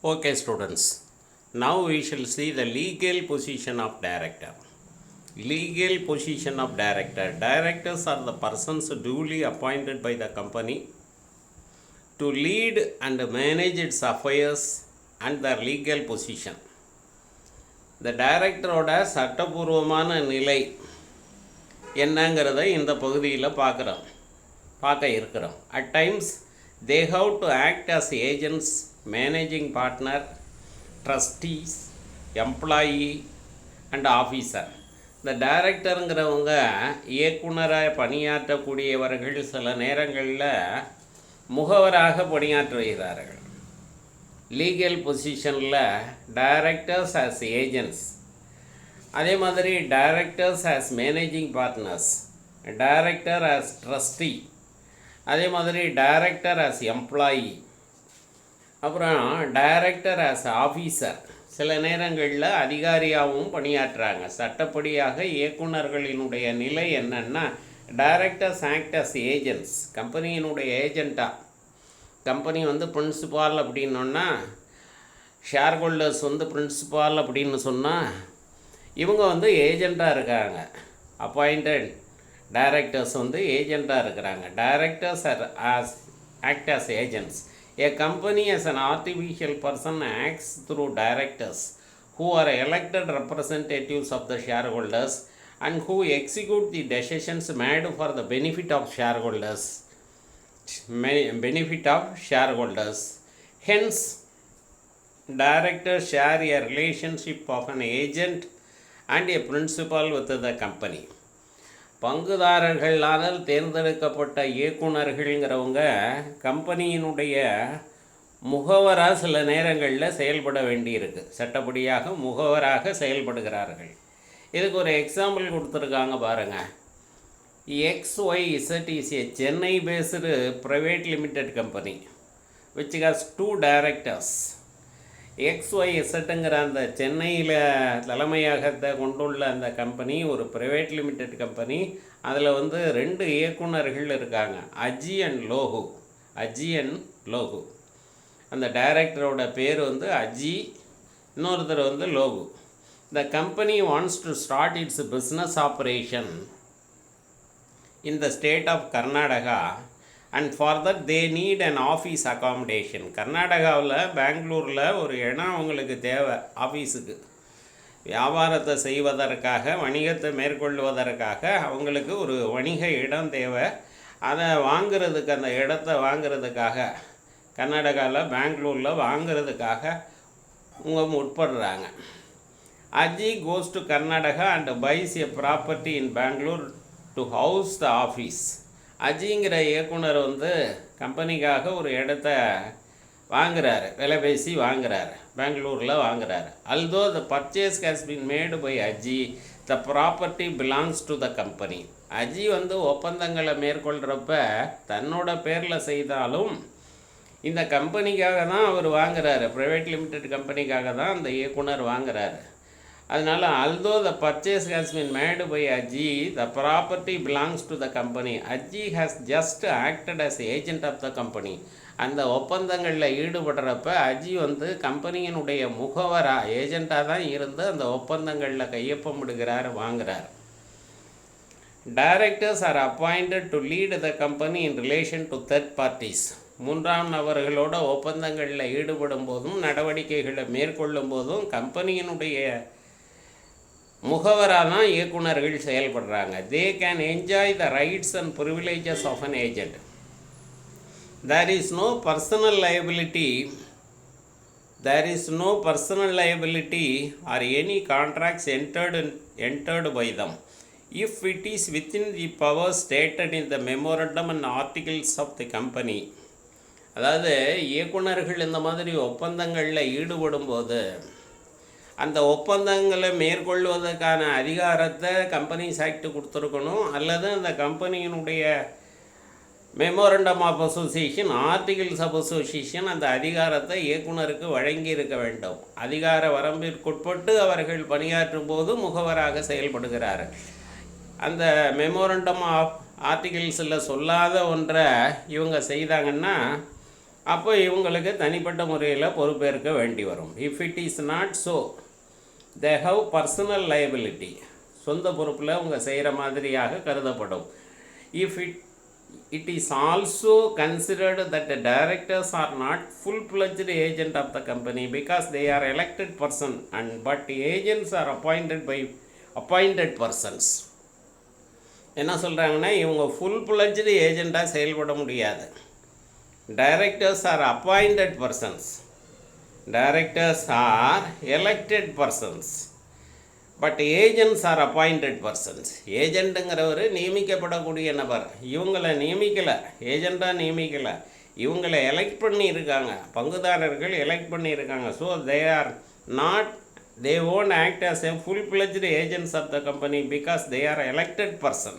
Okay, students. Now we shall see the legal position of director. Legal position of director. Directors are the persons duly appointed by the company to lead and manage its affairs and their legal position. The director-ஓட சட்டபூர்வமான நிலை என்னங்கிறத இந்த பகுதியில் பார்க்க இருக்கிறோம். At times they have to act as agents, managing partner, trustees, employee and officer. இந்த டைரக்டருங்கிறவங்க இயக்குனராக பணியாற்றக்கூடியவர்கள் சில நேரங்களில் முகவராக பணியாற்றுகிறார்கள். லீகல் பொசிஷனில் டைரக்டர்ஸ் ஆஸ் ஏஜென்ட்ஸ், அதே மாதிரி directors as managing partners, director as trustee, அதே மாதிரி டைரக்டர் ஆஸ் எம்ப்ளாயி, அப்புறம் டைரக்டர் ஆஸ் ஆஃபீஸர், சில நேரங்களில் அதிகாரியாகவும் பணியாற்றுறாங்க. சட்டப்படியாக இயக்குநர்களினுடைய நிலை என்னன்னா, டைரக்டர்ஸ் ஆக்ட் அஸ் ஏஜென்ட்ஸ், கம்பெனியினுடைய ஏஜெண்ட்டாக. கம்பெனி பிரின்சிபால் அப்படின்னோன்னா, ஷேர் ஹோல்டர்ஸ் பிரின்சிபால் அப்படின்னு சொன்னால் இவங்க ஏஜெண்ட்டாக இருக்காங்க. அப்பாயிண்டட் டைரக்டர்ஸ் ஏஜெண்ட்டாக இருக்கிறாங்க. Directors act as agents. A company as an artificial person acts through directors who are elected representatives of the shareholders and who execute the decisions made for the benefit of shareholders. Hence, directors share a relationship of an agent and a principal with the company. பங்குதாரர்களால் தேர்ந்தெடுக்கப்பட்ட இயக்குநர்கள்ங்கிறவங்க கம்பெனியினுடைய முகவராக சில நேரங்களில் செயல்பட வேண்டியிருக்கு. சட்டப்படியாக முகவராக செயல்படுகிறார்கள். இதுக்கு ஒரு எக்ஸாம்பிள் கொடுத்துருக்காங்க பாருங்கள். XYZ is a Chennai based private limited company which has 2 directors. XYZங்கிற அந்த சென்னையில் தலைமையகத்தை கொண்டுள்ள அந்த கம்பெனி ஒரு ப்ரைவேட் லிமிடெட் கம்பெனி. அதில் 2 இயக்குநர்கள் இருக்காங்க, அஜி அண்ட் லோகு. அந்த டைரக்டரோட பேர் அஜி, இன்னொருத்தர் Logu. The company wants to start its business operation in the state of Karnataka and for that they need an office accommodation. கர்நாடகாவில் பெங்களூரில் ஒரு இடம் அவங்களுக்கு தேவை ஆஃபீஸுக்கு. வியாபாரத்தை செய்வதற்காக, வணிகத்தை மேற்கொள்வதற்காக அவங்களுக்கு ஒரு வணிக இடம் தேவை. அதை வாங்கிறதுக்கு, அந்த இடத்த வாங்கிறதுக்காக கர்நாடகாவில் பெங்களூரில் வாங்கிறதுக்காக முற்படுறாங்க. Aji goes to Karnataka and buys a property in Bangalore to house the office. அஜிங்கிற இயக்குனர் கம்பெனிக்காக ஒரு இடத்த வாங்குறாரு, விலை பேசி வாங்குறாரு, பெங்களூரில் வாங்குறாரு. Although the purchase has been made by Aji, the property belongs to the company. Aji ஒப்பந்தங்களை மேற்கொள்கிறப்ப தன்னோட பேரில் செய்தாலும் இந்த கம்பெனிக்காக தான் அவர் வாங்குறாரு, ப்ரைவேட் லிமிடெட் கம்பெனிக்காக தான் அந்த இயக்குனர் வாங்குறாரு. அதனால் although the purchase has been made by Aji, the property belongs to the company. Aji has just acted as agent of the company. அந்த ஒப்பந்தங்களில் ஈடுபடுறப்ப அஜி கம்பெனியினுடைய முகவராக, ஏஜெண்ட்டாக தான் இருந்து அந்த ஒப்பந்தங்களில் கையொப்பமிடுகிறார், வாங்குகிறார். Directors are appointed to lead the company in relation to third parties. 3ஆம் நபர்களோட ஒப்பந்தங்களில் ஈடுபடும் போதும் நடவடிக்கைகளை மேற்கொள்ளும் போதும் கம்பெனியினுடைய முகவராக தான் இயக்குநர்கள் செயல்படுறாங்க. They can enjoy the rights and privileges of an agent. There is no personal liability or any contracts entered by them if it is within the powers stated in the memorandum and articles of the company. அதாவது இயக்குநர்கள் இந்த மாதிரி ஒப்பந்தங்களில் ஈடுபடும் போது அந்த ஒப்பந்தங்களை மேற்கொள்வதற்கான அதிகாரத்தை கம்பெனிஸ் ஆக்ட் கொடுத்துருக்கணும், அல்லது அந்த கம்பெனியினுடைய memorandum of association, articles of association அந்த அதிகாரத்தை இயக்குனருக்கு வழங்கி இருக்க வேண்டும். அதிகார வரம்பிற்குட்பட்டு அவர்கள் பணியாற்றும் போது முகவராக செயல்படுகிறார்கள். அந்த மெமோரண்டம் ஆஃப் ஆர்டிகிள்ஸில் சொல்லாத ஒன்றை இவங்க செய்தாங்கன்னா அப்போ இவங்களுக்கு தனிப்பட்ட முறையில் பொறுப்பேற்க வேண்டி வரும். If it is not so, they have personal liability, சொந்த பொறுப்பில் அவங்க செய்கிற மாதிரியாக கருதப்படும். If it is also considered that the directors are not full-fledged agent of the company because they are elected person but agents are appointed by appointed persons. என்ன சொல்கிறாங்கன்னா, இவங்க full-fledged ஏஜெண்ட்டாக செயல்பட முடியாது. Directors are appointed persons. Directors are elected persons. But agents are appointed persons. ஏஜெண்ட்டுங்கிறவர் நியமிக்கப்படக்கூடிய நபர். இவங்களை நியமிக்கலை, ஏஜெண்ட்டாக நியமிக்கலை, இவங்களை எலெக்ட் பண்ணியிருக்காங்க, பங்குதாரர்கள் எலெக்ட் பண்ணியிருக்காங்க. So they won't act as a full-fledged agents of the company because they are elected person.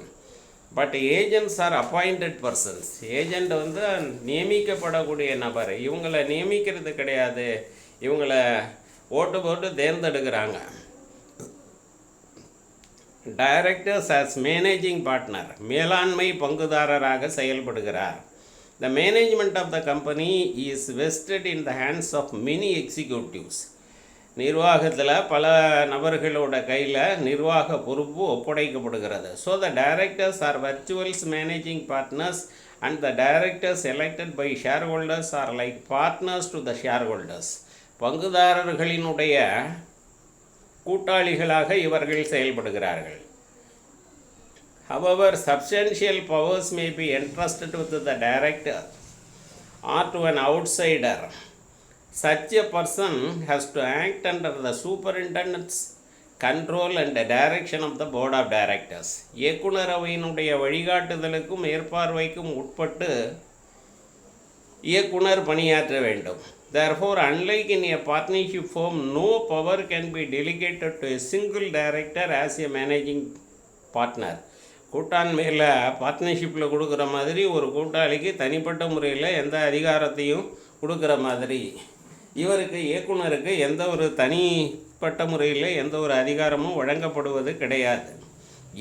But agents are appointed persons. Agent நியமிக்கப்படக்கூடிய நபர், இவங்களை நியமிக்கிறது கிடையாது, இவங்களை ஓட்டு போட்டு தேர்ந்தெடுக்கிறாங்க. டைரக்டர்ஸ் ஆஸ் மேனேஜிங் பார்ட்னர், மேலாண்மை பங்குதாரராக செயல்படுகிறார். The management of the company is vested in the hands of many executives. நிர்வாகத்தில் பல நபர்களோட கையில் நிர்வாக பொறுப்பு ஒப்படைக்கப்படுகிறது. So the directors are virtuals managing partners and the directors elected by shareholders are like partners to the shareholders. பங்குதாரர்களினுடைய கூட்டாளிகளாக இவர்கள் செயல்படுகிறார்கள். However, substantial powers may be entrusted with the director or to an outsider. Such a person has to act under the superintendent's control and the direction of the board of directors. இயக்குனரவையினுடைய வழிகாட்டுதலுக்கும் ஏற்பார்வைக்கும் உட்பட்டு இயக்குனர் பணியாற்ற வேண்டும். Therefore, unlike in a partnership firm, no power can be delegated to a single director as a managing partner. கூட்டாண்மையில் பார்ட்னர்ஷிப்பில் கொடுக்குற மாதிரி ஒரு கூட்டாளிக்கு தனிப்பட்ட முறையில் எந்த அதிகாரத்தையும் கொடுக்குற மாதிரி இவருக்கு இயக்குனருக்கு எந்த ஒரு தனிப்பட்ட முறையில் எந்த ஒரு அதிகாரமும் வழங்கப்படுவது கிடையாது.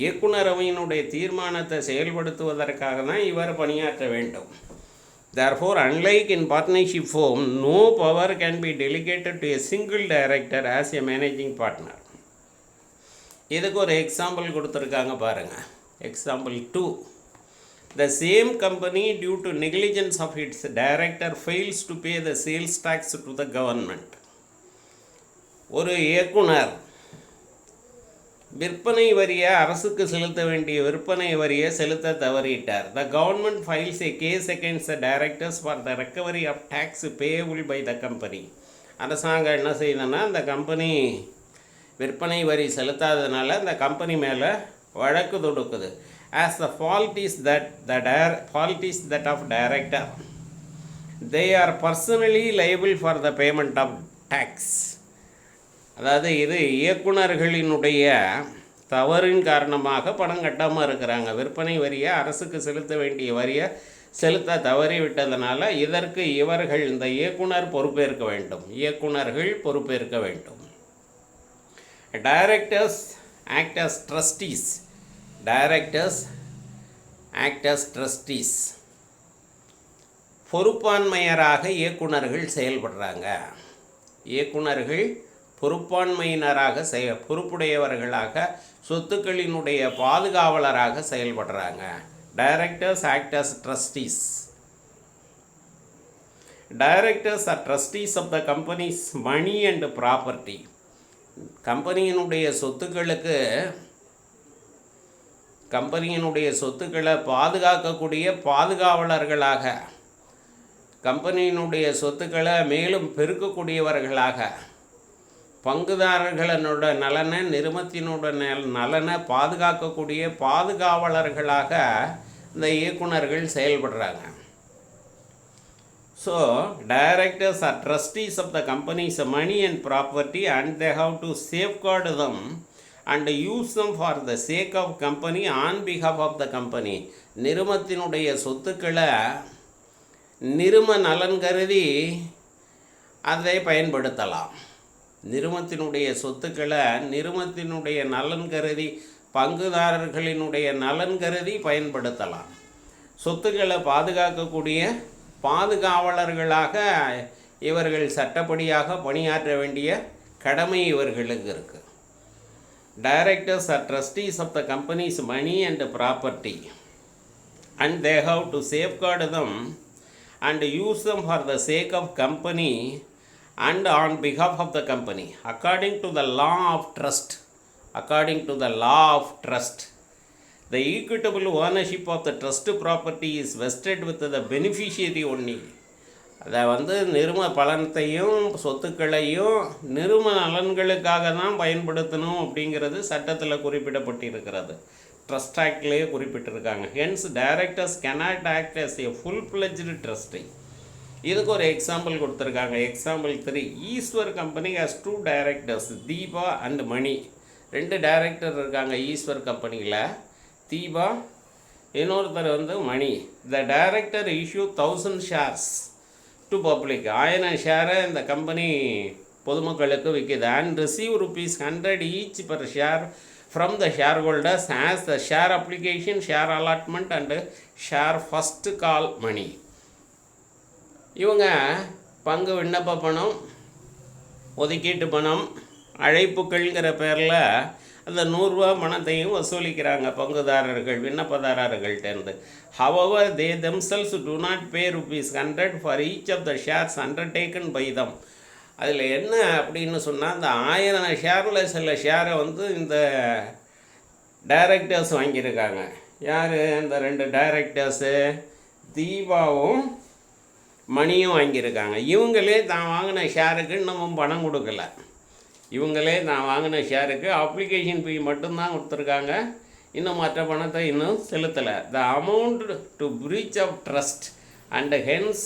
இயக்குனரவையினுடைய தீர்மானத்தை செயல்படுத்துவதற்காக தான் இவர் பணியாற்ற வேண்டும். Therefore, unlike in partnership firm, no power can be delegated to a single director as a managing partner. இதுக்கு ஒரு எக்ஸாம்பிள் கொடுத்துருக்காங்க பாருங்கள். Example 2. The same company, due to negligence of its director, fails to pay the sales tax to the government. ஒரு இயக்குனர் விற்பனை வரியை அரசுக்கு செலுத்த வேண்டிய விற்பனை வரியை செலுத்த தவறிட்டார். The government files a case against the directors for the recovery of tax payable by the company. அரசாங்கம் என்ன செய்யுதுன்னா, அந்த கம்பெனி விற்பனை வரி செலுத்தாததுனால அந்த கம்பெனி மேலே வழக்கு தொடுக்குது. As the fault is that of director, they are personally liable for the payment of tax. அதாவது இது இயக்குனர்களினுடைய தவறின் காரணமாக பணம் கட்டாமல் இருக்கிறாங்க. விற்பனை வரியை அரசுக்கு செலுத்த வேண்டிய வரியை செலுத்த தவறி விட்டதுனால இதற்கு இவர்கள் இந்த இயக்குனர் பொறுப்பேற்க வேண்டும், இயக்குனர்கள் பொறுப்பேற்க வேண்டும். Directors act as trustees. Directors act as trustees. பொறுப்பாண்மையராக இயக்குனர்கள் செயல்படுறாங்க. இயக்குனர்கள் பொறுப்பாண்மையினராக பொறுப்புடையவர்களாக சொத்துக்களினுடைய பாதுகாவலராக செயல்படுறாங்க. Directors act as trustees. Directors are trustees of the company's money and property. கம்பெனியினுடைய சொத்துக்களை பாதுகாக்கக்கூடிய பாதுகாவலர்களாக, கம்பெனியினுடைய சொத்துக்களை மேலும் பெருக்கக்கூடியவர்களாக, பங்குதாரர்களோட நலனை நிறுவனத்தினோட நலனை பாதுகாக்கக்கூடிய பாதுகாவலர்களாக இந்த இயக்குனர்கள் செயல்படுறாங்க. So, directors are trustees of the company's money and property and they have to safeguard them and use them for the sake of company on behalf of the company. நிறுவனத்தினுடைய சொத்துக்களை நிறுவன நலன் கருதி அதை பயன்படுத்தலாம். நிறுவனத்தினுடைய சொத்துக்களை நிறுவனத்தினுடைய நலன் கருதி, பங்குதாரர்களினுடைய நலன் கருதி பயன்படுத்தலாம். சொத்துக்களை பாதுகாக்கக்கூடிய பாதுகாவலர்களாக இவர்கள் சட்டப்படியாக பணியாற்ற வேண்டிய கடமை இவர்களுக்கு இருக்குது. Directors are trustees of the company's money and property, and they have to safeguard them and use them for the sake of company and on behalf of the company according to the law of trust. According to the law of trust, the equitable ownership of the trust property is vested with the beneficiary only. அதை நிறும பலனத்தையும் சொத்துக்களையும் நிறும நலன்களுக்காக தான் பயன்படுத்தணும் அப்படிங்கிறது சட்டத்தில் குறிப்பிடப்பட்டிருக்கிறது. Trust ஆக்ட்லேயே குறிப்பிட்டிருக்காங்க. Hence directors cannot act as a full-fledged trustee. இதுக்கு ஒரு எக்ஸாம்பிள் கொடுத்துருக்காங்க. Example 3. Eswar company has 2 directors, Deepa and Mani. 2 director இருக்காங்க ஈஸ்வர் கம்பெனியில். தீபா, இன்னொருத்தர் Mani. The director issue 1000 shares to public. 1000 ஷேரை இந்த கம்பெனி பொதுமக்களுக்கு விற்கிது. And receive ₹100 each per share from the shareholders as the share application, share allotment and share first call money. இவங்க பங்கு விண்ணப்ப பணம், ஒதுக்கீட்டு பணம், அழைப்புகள்ங்கிற பேரில் அந்த ₹100 பணத்தையும் வசூலிக்கிறாங்க பங்குதாரர்கள் விண்ணப்பதாரர்கள்ட்டேருந்து. However, they themselves do not pay ₹100 for each of the shares undertaken by them. அதில் என்ன அப்படின்னு சொன்னால், அந்த 1000 ஷேரில் சில ஷேரை இந்த டைரக்டர்ஸ் வாங்கியிருக்காங்க. யார்? இந்த 2 டைரக்டர்ஸு தீபாவும் மணியும் வாங்கியிருக்காங்க. இவங்களே தான் வாங்கின ஷேருக்கு இன்னமும் பணம் கொடுக்கல. இவங்களே நான் வாங்கின ஷேருக்கு அப்ளிகேஷன் ஃபீ மட்டும்தான் கொடுத்துருக்காங்க. இன்னும் மற்ற பணத்தை இன்னும் செலுத்தலை. The amount to breach of trust and hence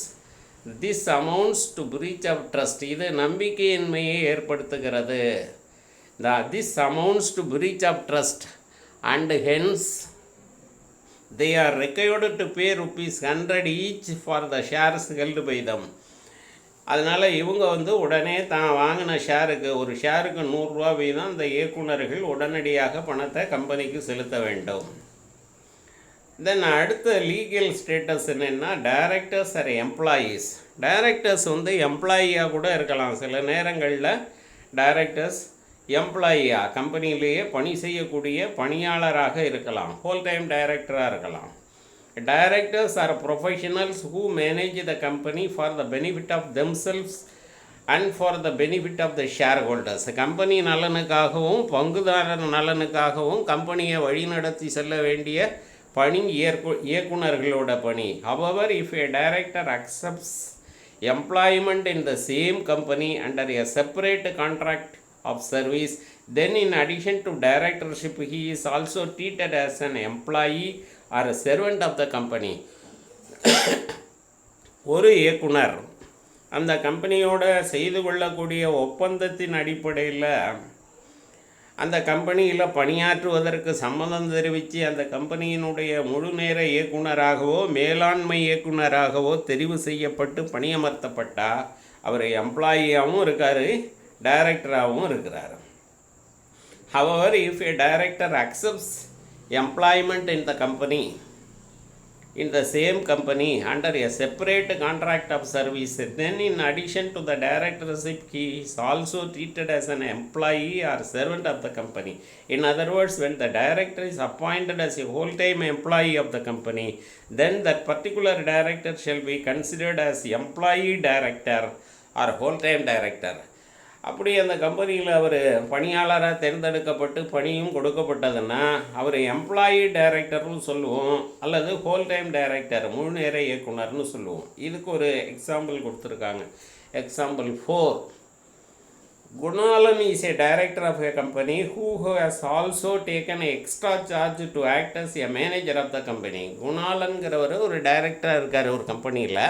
this amounts to breach of trust. இது நம்பிக்கையின்மையை ஏற்படுத்துகிறது. This amounts to breach of trust and hence they are required to pay ₹100 each for the shares held by them. அதனால் இவங்க உடனே தான் வாங்கின ஷேருக்கு, ஒரு ஷேருக்கு ₹100 வீதம் அந்த இயக்குநர்கள் உடனடியாக பணத்தை கம்பெனிக்கு செலுத்த வேண்டும். தென் அடுத்த லீகல் ஸ்டேட்டஸ் என்னென்னா, டைரக்டர்ஸ் ஆர் எம்ப்ளாயீஸ். டைரக்டர்ஸ் எம்ப்ளாயியாக கூட இருக்கலாம். சில நேரங்களில் டைரக்டர்ஸ் எம்ப்ளாயியாக கம்பெனியிலேயே பணி செய்யக்கூடிய பணியாளராக இருக்கலாம். ஹோல் டைம் டைரக்டராக இருக்கலாம். Directors are professionals who manage the company for the benefit of themselves and for the benefit of the shareholders. Company நலனுக்காகவும் பங்குதாரர் நலனுக்காகவும் கம்பெனியை வழிநடத்தி செல்ல வேண்டிய பணி இயக்குநர்களோட பணி. However, if a director accepts employment in the same company under a separate contract of service, then in addition to directorship he is also treated as an employee or a servant of the company. ஒரு இயக்குனர் அந்த கம்பெனியோட செய்து கொள்ளக்கூடிய ஒப்பந்தத்தின் அடிப்படையில் அந்த கம்பெனியில் பணியாற்றுவதற்கு சம்மதம் தெரிவித்து அந்த கம்பெனியினுடைய முழு நேர இயக்குனராகவோ மேலாண்மை இயக்குனராகவோ தெரிவு செய்யப்பட்டு பணியமர்த்தப்பட்டால் அவர் எம்ப்ளாயியாகவும் இருக்கார், டைரக்டராகவும் இருக்கிறார். However, if a director accepts employment in the company, in the same company under a separate contract of service, then in addition to the directorship he is also treated as an employee or servant of the company. In other words, when the director is appointed as a whole-time employee of the company, then that particular director shall be considered as employee director or whole-time director. அப்படி அந்த கம்பெனியில் அவர் பணியாளராக தேர்ந்தெடுக்கப்பட்டு பணியும் கொடுக்கப்பட்டதுன்னா அவர் employee டைரக்டர்னு சொல்லுவோம், அல்லது whole time director முழு நேர இயக்குனர்னு சொல்லுவோம். இதுக்கு ஒரு எக்ஸாம்பிள் கொடுத்துருக்காங்க. Example 4. Gunalan is a director of a company who has also taken an extra charge to act as a manager of the company. குணாலன்கிறவர் ஒரு டைரக்டராக இருக்கார் ஒரு கம்பெனியில்.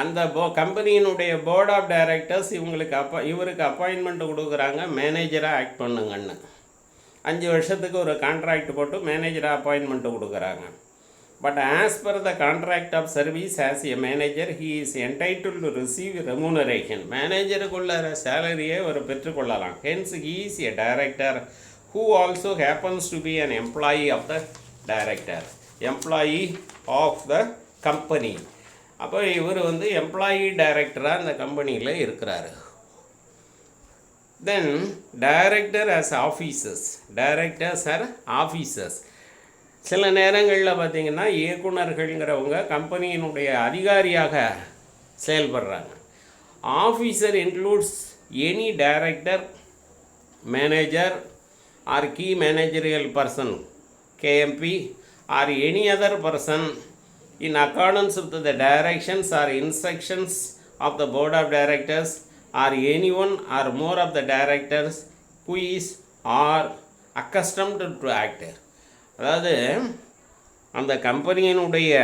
அந்த கம்பெனியினுடைய போர்ட் ஆஃப் டைரக்டர்ஸ் இவருக்கு அப்பாயின்மெண்ட் கொடுக்குறாங்க, மேனேஜராக ஆக்ட் பண்ணுங்கன்னு. 5 வருஷத்துக்கு ஒரு கான்ட்ராக்ட் போட்டு மேனேஜராக அப்பாயின்மெண்ட்டு கொடுக்குறாங்க. But as per the contract of service as a manager he is entitled to receive remuneration. மேனேஜருக்குள்ள சேலரியை அவர் பெற்றுக்கொள்ளலாம். Hence he is a director who also happens to be an employee of the director. Employee of the company. அப்போ இவர் வந்து employee டைரக்டராக அந்த கம்பெனியில் இருக்கிறாரு. Then director as officers. Directors are officers. சில நேரங்களில் பார்த்திங்கன்னா இயக்குனர்கள்ங்கிறவங்க கம்பெனியினுடைய அதிகாரியாக செயல்படுறாங்க. Officer includes any director, manager R key managerial person KMP or any other person in accordance with the directions or instructions of the board of directors or anyone or more of the directors who is or accustomed to act. அதாவது அந்த கம்பெனியினுடைய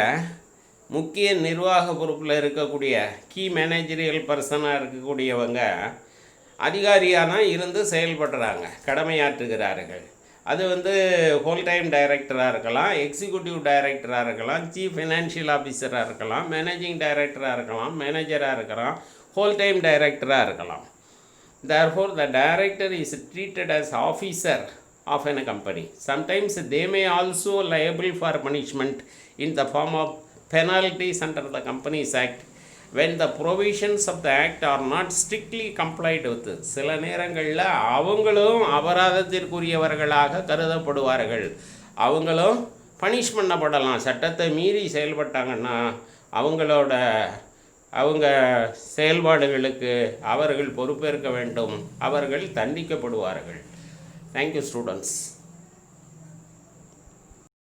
முக்கிய நிர்வாக பொறுப்பில் இருக்கக்கூடிய key managerial பர்சனாக இருக்கக்கூடியவங்க அதிகாரியான இருந்து செயல்படுறாங்க, கடமையாற்றுகிறார்கள். அது வந்து ஹோல் டைம் டைரக்டராக இருக்கலாம், எக்ஸிக்யூட்டிவ் டைரக்டராக இருக்கலாம், சீஃப் ஃபினான்ஷியல் ஆஃபீஸராக இருக்கலாம், மேனேஜிங் டைரக்டராக இருக்கலாம், மேனேஜராக இருக்கலாம், ஹோல் டைம் டைரக்டராக இருக்கலாம். Therefore, the director is treated as officer of a company. Sometimes they may also liable for punishment in the form of penalties under the Companies Act when the provisions of the act are not strictly complied with. சில நேரங்களில் அவங்களும் அபராதத்திற்குரியவர்களாக கருதப்படுவார்கள். அவங்களும் punish பண்ணப்படலாம். சட்டத்தை மீறி செயல்பட்டாங்கன்னா அவங்க செயல்பாடுகளுக்கு அவர்கள் பொறுப்பேற்க வேண்டும், அவர்கள் தண்டிக்கப்படுவார்கள். Thank you students.